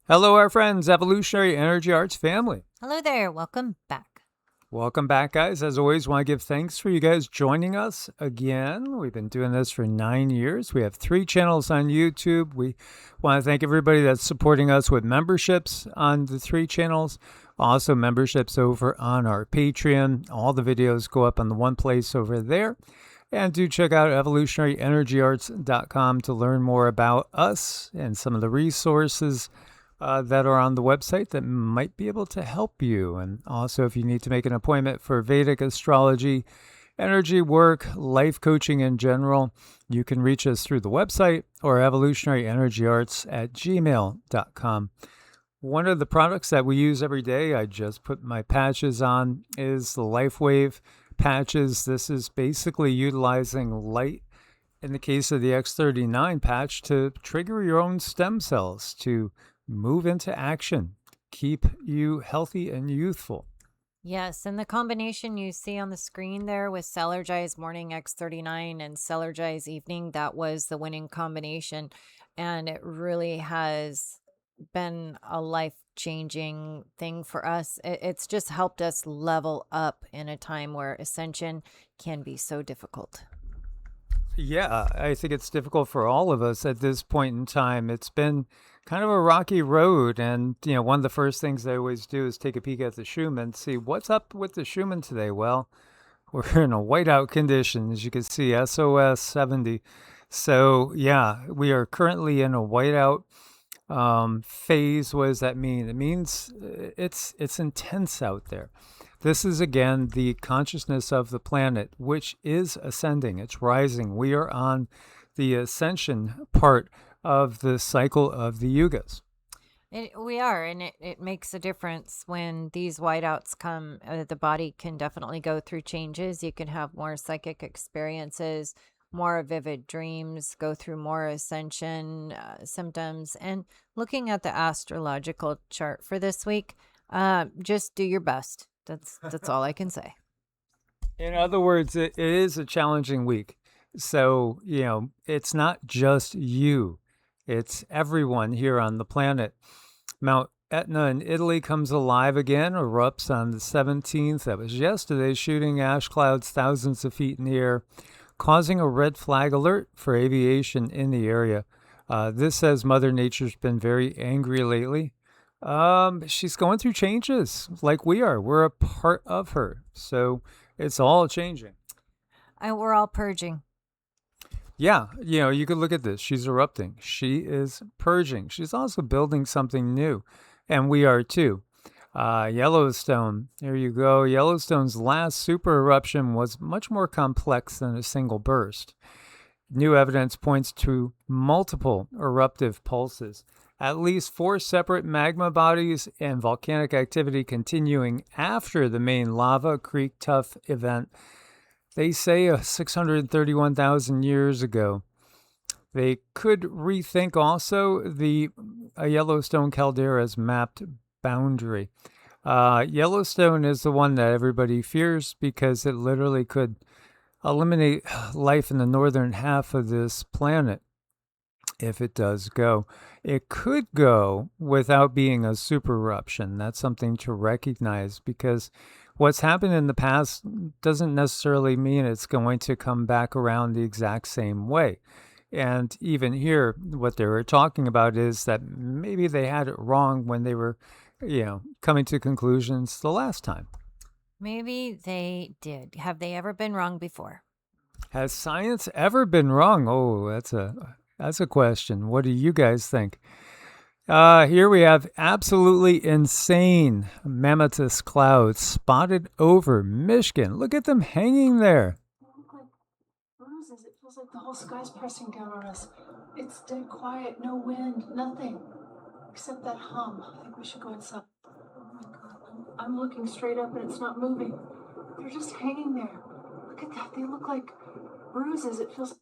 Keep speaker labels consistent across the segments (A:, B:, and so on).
A: Hello, our friends, Evolutionary Energy Arts family.
B: Hello there. Welcome back.
A: Welcome back, guys. As always, want to give thanks for you guys joining us again. We've been doing this for 9 years. We have 3 channels on YouTube. We want to thank everybody that's supporting us with memberships on the 3 channels. Also, memberships over on our Patreon. All the videos go up on the one place over there. And do check out evolutionaryenergyarts.com to learn more about us and some of the resources that are on the website that might be able to help you. And also, if you need to make an appointment for Vedic astrology, energy work, life coaching in general, you can reach us through the website or evolutionaryenergyarts@gmail.com. One of the products that we use every day, I just put my patches on, is the LifeWave patches. This is basically utilizing light, in the case of the X39 patch, to trigger your own stem cells to move into action, keep you healthy and youthful.
B: Yes, and the combination you see on the screen there with Celergize Morning X39 and Celergize Evening, that was the winning combination. And it really has been a life-changing thing for us. It's just helped us level up in a time where ascension can be so difficult.
A: Yeah, I think it's difficult for all of us at this point in time. It's been kind of a rocky road. And, one of the first things I always do is take a peek at the Schumann, see what's up with the Schumann today. Well, we're in a whiteout condition, as you can see, SOS 70. So, yeah, we are currently in a whiteout phase. What does that mean? It means it's intense out there. This is, again, the consciousness of the planet, which is ascending. It's rising. We are on the ascension part of the cycle of the yugas.
B: We are, and it makes a difference when these whiteouts come. The body can definitely go through changes. You can have more psychic experiences, more vivid dreams, go through more ascension symptoms. And looking at the astrological chart for this week, just do your best. That's all I can say.
A: In other words, it is a challenging week. So, it's not just you. It's everyone here on the planet. Mount Etna in Italy comes alive again, erupts on the 17th. That was yesterday, shooting ash clouds thousands of feet in the air, causing a red flag alert for aviation in the area. This says Mother Nature's been very angry lately. She's going through changes like we are. We're a part of her. So it's all changing.
B: We're all purging.
A: Yeah, you could look at this. She's erupting. She is purging. She's also building something new. And we are too. Yellowstone, there you go. Yellowstone's last super eruption was much more complex than a single burst. New evidence points to multiple eruptive pulses, at least 4 separate magma bodies, and volcanic activity continuing after the main lava creek tuff event. They say 631,000 years ago. They could rethink also the Yellowstone caldera's mapped boundary. Yellowstone is the one that everybody fears because it literally could eliminate life in the northern half of this planet if it does go. It could go without being a super eruption. That's something to recognize, because what's happened in the past doesn't necessarily mean it's going to come back around the exact same way. And even here, what they were talking about is that maybe they had it wrong when they were, coming to conclusions the last time.
B: Maybe they did. Have they ever been wrong before?
A: Has science ever been wrong? Oh, that's a question. What do you guys think? Here we have absolutely insane mammotus clouds spotted over Michigan. Look at them hanging there.
C: They look like bruises. It feels like the whole sky's pressing down on us. It's dead quiet, no wind, nothing. Except that hum. I think we should go inside. Oh my God. I'm looking straight up and it's not moving. They're just hanging there. Look at that. They look like bruises. It feels.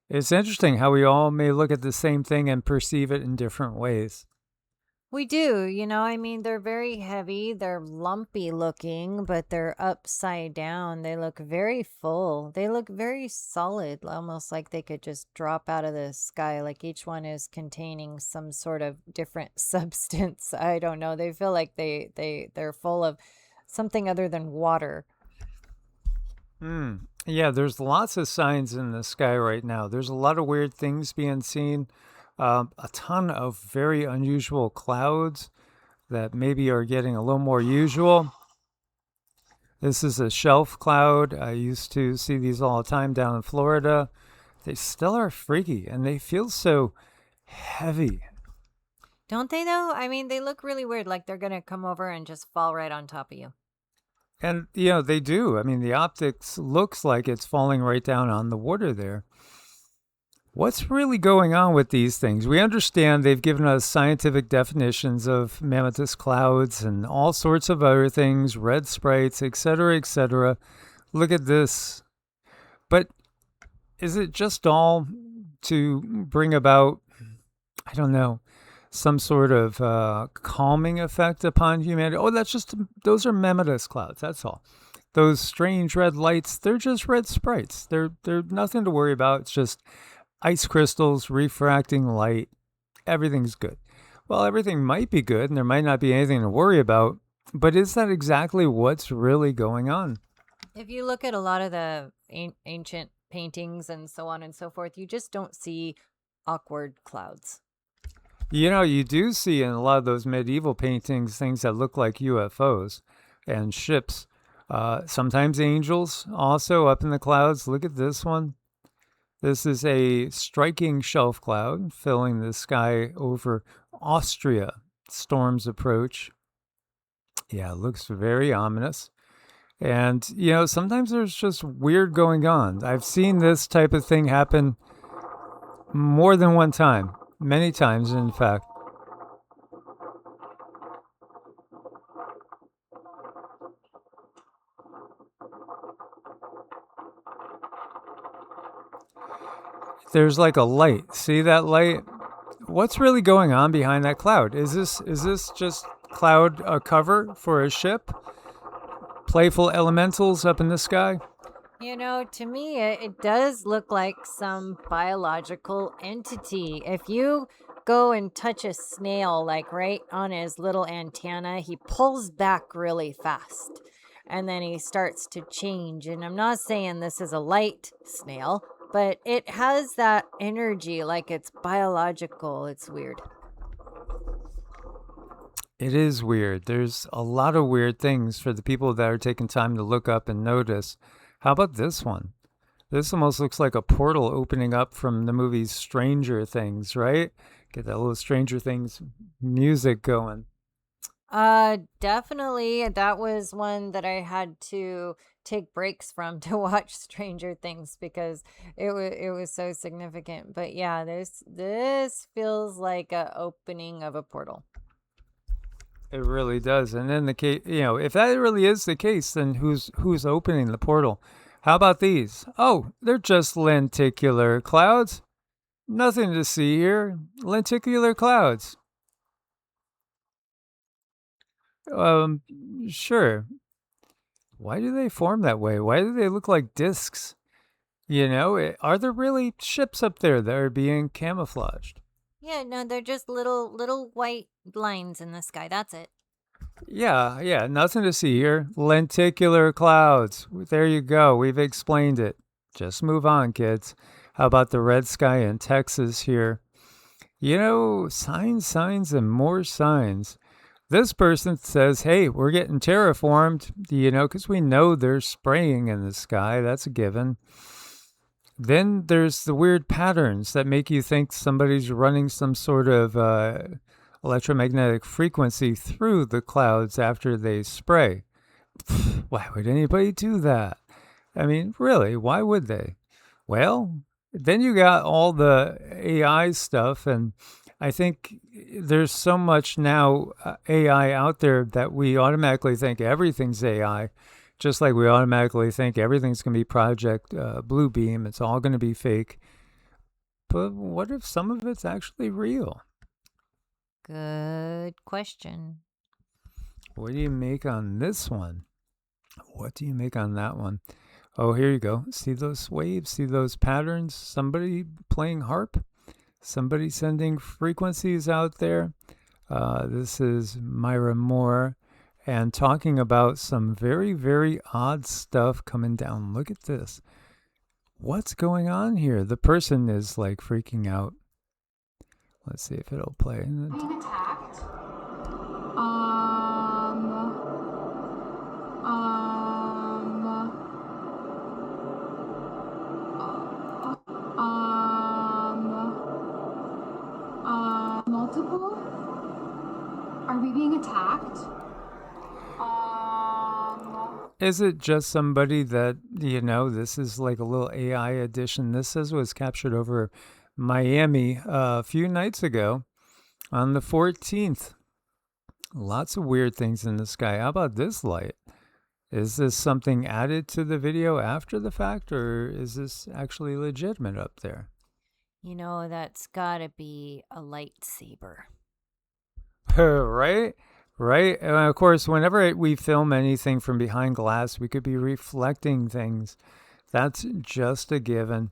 A: It's interesting how we all may look at the same thing and perceive it in different ways.
B: We do, I mean, they're very heavy, they're lumpy looking, but they're upside down. They look very full. They look very solid, almost like they could just drop out of the sky. Like each one is containing some sort of different substance. I don't know. They feel like they're full of something other than water.
A: Yeah, there's lots of signs in the sky right now. There's a lot of weird things being seen. A ton of very unusual clouds that maybe are getting a little more usual. This is a shelf cloud. I used to see these all the time down in Florida. They still are freaky and they feel so heavy.
B: Don't they though? I mean, they look really weird, like they're gonna come over and just fall right on top of you.
A: And, they do. I mean, the optics looks like it's falling right down on the water there. What's really going on with these things? We understand they've given us scientific definitions of mammotus clouds and all sorts of other things, red sprites, etc., etc. Look at this. But is it just all to bring about, I don't know, some sort of calming effect upon humanity? Oh, those are mammotus clouds, that's all. Those strange red lights, they're just red sprites. They're nothing to worry about. It's just ice crystals refracting light. Everything's good. Well, everything might be good and there might not be anything to worry about, but is that exactly what's really going on?
B: If you look at a lot of the ancient paintings and so on and so forth, you just don't see awkward clouds.
A: You do see in a lot of those medieval paintings things that look like UFOs and ships. Sometimes angels also up in the clouds. Look at this one. This is a striking shelf cloud filling the sky over Austria. Storms approach. Yeah, it looks very ominous. And, sometimes there's just weird going on. I've seen this type of thing happen more than one time, many times, in fact. There's like a light. See that light? What's really going on behind that cloud? Is this just cloud cover for a ship? Playful elementals up in the sky?
B: To me, it does look like some biological entity. If you go and touch a snail, like right on his little antenna, he pulls back really fast and then he starts to change. And I'm not saying this is a light snail, but it has that energy like it's biological. It's weird.
A: It is weird. There's a lot of weird things for the people that are taking time to look up and notice. How about this one? This almost looks like a portal opening up from the movie Stranger Things, right? Get that little Stranger Things music going.
B: Definitely. That was one that I had to take breaks from to watch Stranger Things because it was so significant. But yeah, this feels like a opening of a portal.
A: It really does. And then the case, if that really is the case, then who's opening the portal? How about these? Oh, they're just lenticular clouds. Nothing to see here. Lenticular clouds. Um, sure. Why do they form that way? Why do they look like discs? Are there really ships up there that are being camouflaged?
B: Yeah, no, they're just little white lines in the sky. That's it.
A: Yeah, nothing to see here. Lenticular clouds. There you go. We've explained it. Just move on, kids. How about the red sky in Texas here? Signs, and more signs. This person says, hey, we're getting terraformed, because we know there's spraying in the sky. That's a given. Then there's the weird patterns that make you think somebody's running some sort of electromagnetic frequency through the clouds after they spray. Why would anybody do that? I mean, really, why would they? Well, then you got all the AI stuff, and I think there's so much now AI out there that we automatically think everything's AI, just like we automatically think everything's going to be Project Bluebeam. It's all going to be fake. But what if some of it's actually real?
B: Good good question.
A: What do you make on this one? What do you make on that one? Oh, here you go. See those waves? See those patterns? Somebody playing harp? Somebody sending frequencies out there? This is Myra Moore and talking about some very, very odd stuff coming down. Look at this. What's going on here? The person is like freaking out. Let's see if it'll play.
C: Being attacked. Multiple? Are we being attacked?
A: Is it just somebody that, this is like a little AI edition? This was captured over Miami a few nights ago on the 14th. Lots of weird things in the sky. How about this light? Is this something added to the video after the fact, or is this actually legitimate up there?
B: That's gotta be a lightsaber.
A: Right? Right? And of course, whenever we film anything from behind glass, we could be reflecting things. That's just a given.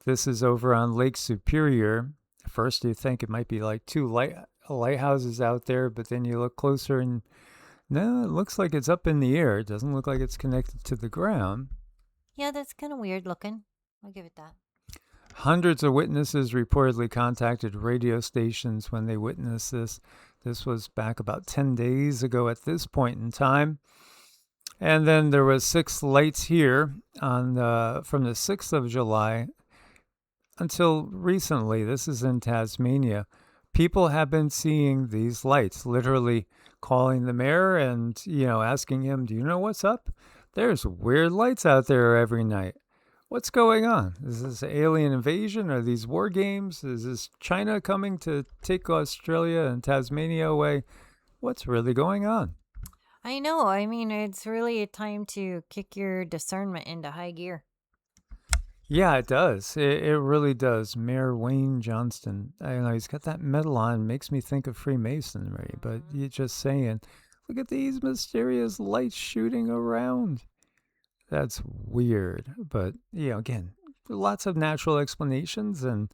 A: This is over on Lake Superior. First, you think it might be like two lighthouses out there, but then you look closer and no, it looks like it's up in the air. It doesn't look like it's connected to the ground.
B: Yeah, that's kind of weird looking. I'll give it that.
A: Hundreds of witnesses reportedly contacted radio stations when they witnessed this. This was back about 10 days ago at this point in time. And then there was 6 lights here from the 6th of July until recently. This is in Tasmania. People have been seeing these lights, literally calling the mayor and, asking him, do you know what's up? There's weird lights out there every night. What's going on? Is this alien invasion? Are these war games? Is this China coming to take Australia and Tasmania away? What's really going on?
B: I know. I mean, it's really a time to kick your discernment into high gear.
A: Yeah, it does. It really does. Mayor Wayne Johnston. I know he's got that medal on. Makes me think of Freemasonry. But you're just saying, look at these mysterious lights shooting around. That's weird. But, again, lots of natural explanations. And,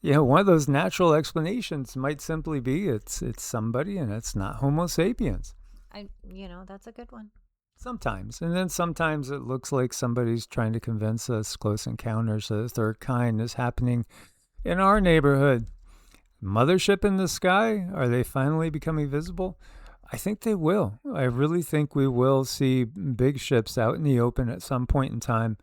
A: one of those natural explanations might simply be it's somebody and it's not Homo sapiens.
B: That's a good one.
A: Sometimes. And then sometimes it looks like somebody's trying to convince us close encounters of the third kind is happening in our neighborhood. Mothership in the sky? Are they finally becoming visible? I think they will. I really think we will see big ships out in the open at some point in time.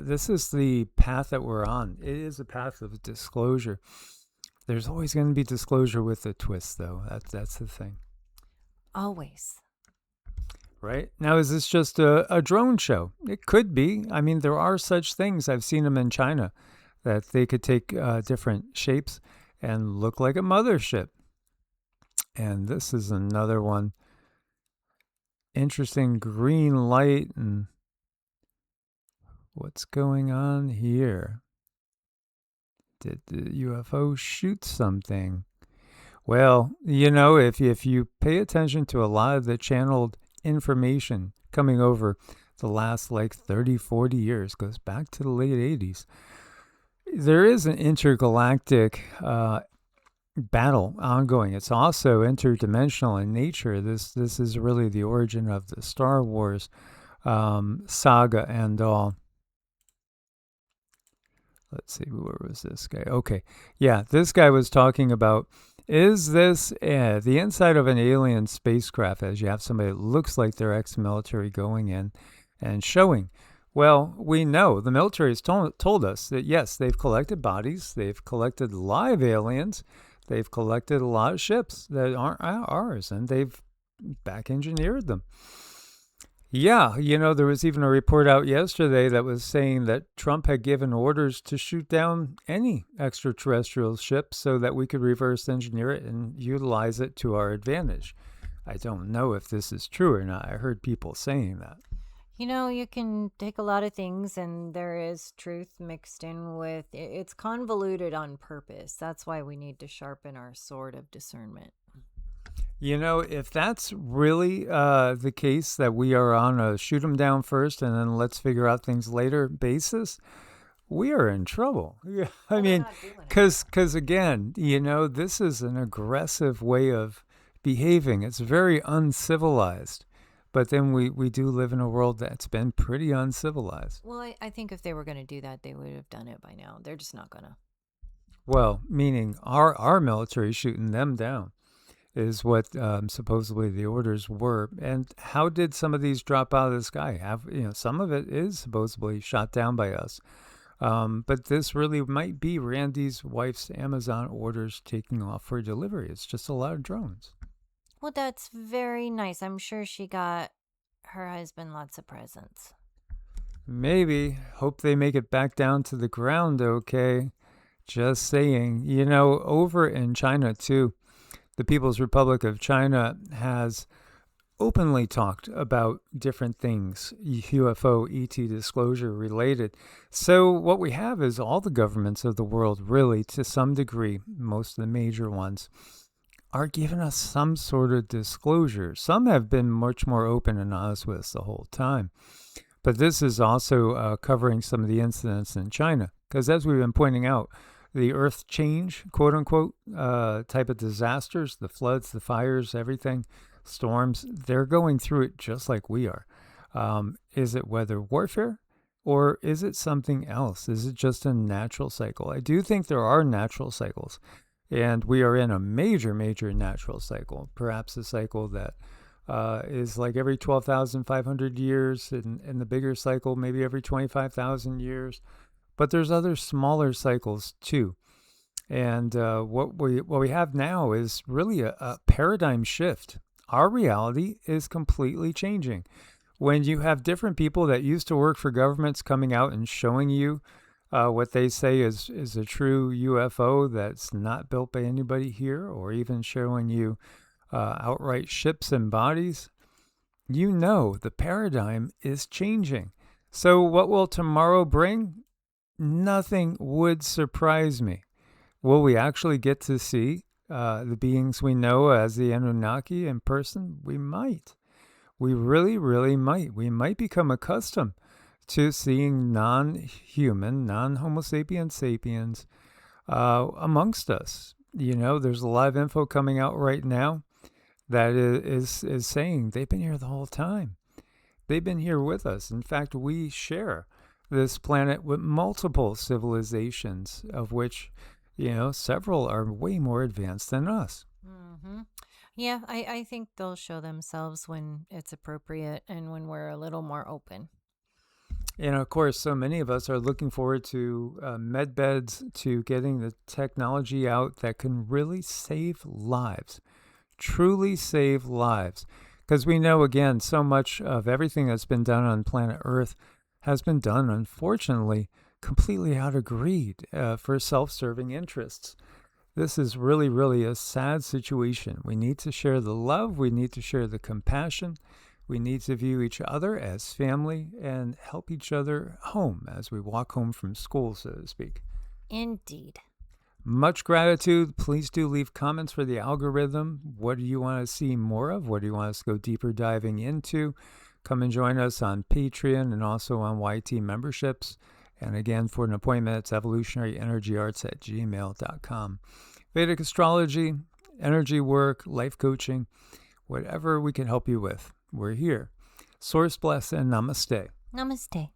A: This is the path that we're on. It is a path of disclosure. There's always going to be disclosure with a twist, though. That's the thing.
B: Always.
A: Right? Now, is this just a drone show? It could be. I mean, there are such things. I've seen them in China that they could take different shapes and look like a mothership. And this is another one. Interesting green light. And what's going on here? Did the UFO shoot something? Well, if you pay attention to a lot of the channeled information coming over the last 30, 40 years, goes back to the late 80s, there is an intergalactic battle ongoing. It's also interdimensional in nature. This is really the origin of the Star Wars saga and all. Let's see, where was this guy? Okay, yeah, this guy was talking about, is this the inside of an alien spacecraft, as you have somebody that looks like they're ex-military going in and showing? Well, we know the military has told us that, yes, they've collected bodies, they've collected live aliens, they've collected a lot of ships that aren't ours, and they've back engineered them. Yeah, there was even a report out yesterday that was saying that Trump had given orders to shoot down any extraterrestrial ship so that we could reverse engineer it and utilize it to our advantage. I don't know if this is true or not. I heard people saying that.
B: You can take a lot of things and there is truth mixed in with it's convoluted on purpose. That's why we need to sharpen our sword of discernment.
A: If that's really the case, that we are on a shoot 'em down first and then let's figure out things later basis, we are in trouble. Yeah, I
B: Well, they're
A: mean,
B: not doing it.
A: because again, this is an aggressive way of behaving. It's very uncivilized. But then we do live in a world that's been pretty uncivilized.
B: Well, I think if they were going to do that, they would have done it by now. They're just not going to.
A: Well, meaning our military shooting them down is what supposedly the orders were. And how did some of these drop out of the sky? Some of it is supposedly shot down by us. But this really might be Randy's wife's Amazon orders taking off for delivery. It's just a lot of drones.
B: Well, that's very nice. I'm sure she got her husband lots of presents.
A: Maybe. Hope they make it back down to the ground okay. Just saying. Over in China, too, the People's Republic of China has openly talked about different things, UFO, ET disclosure related. So what we have is all the governments of the world, really, to some degree, most of the major ones, are giving us some sort of disclosure. Some have been much more open and honest with us the whole time. But this is also covering some of the incidents in China. Because as we've been pointing out, the earth change, quote unquote, type of disasters, the floods, the fires, everything, storms, they're going through it just like we are. Is it weather warfare? Or is it something else? Is it just a natural cycle? I do think there are natural cycles. And we are in a major, major natural cycle, perhaps a cycle that is like every 12,500 years, and the bigger cycle maybe every 25,000 years. But there's other smaller cycles too. And what we have now is really a paradigm shift. Our reality is completely changing. When you have different people that used to work for governments coming out and showing you what they say is a true UFO that's not built by anybody here, or even showing you outright ships and bodies, the paradigm is changing. So what will tomorrow bring? Nothing would surprise me. Will we actually get to see the beings we know as the Anunnaki in person? We might. We really, really might. We might become accustomed to seeing non-human, non-Homo sapiens sapiens amongst us. There's a lot of info coming out right now that is saying they've been here the whole time. They've been here with us. In fact, we share this planet with multiple civilizations, of which, several are way more advanced than us.
B: Mm-hmm. Yeah, I think they'll show themselves when it's appropriate and when we're a little more open.
A: And of course, so many of us are looking forward to med beds, to getting the technology out that can really save lives, truly save lives. Because we know, again, so much of everything that's been done on planet Earth has been done, unfortunately, completely out of greed for self-serving interests. This is really, really a sad situation. We need to share the love. We need to share the compassion. We need to view each other as family and help each other home as we walk home from school, so to speak.
B: Indeed.
A: Much gratitude. Please do leave comments for the algorithm. What do you want to see more of? What do you want us to go deeper diving into? Come and join us on Patreon and also on YT memberships. And again, for an appointment, it's evolutionaryenergyarts@gmail.com. Vedic astrology, energy work, life coaching, whatever we can help you with, we're here. Source bless and namaste.
B: Namaste.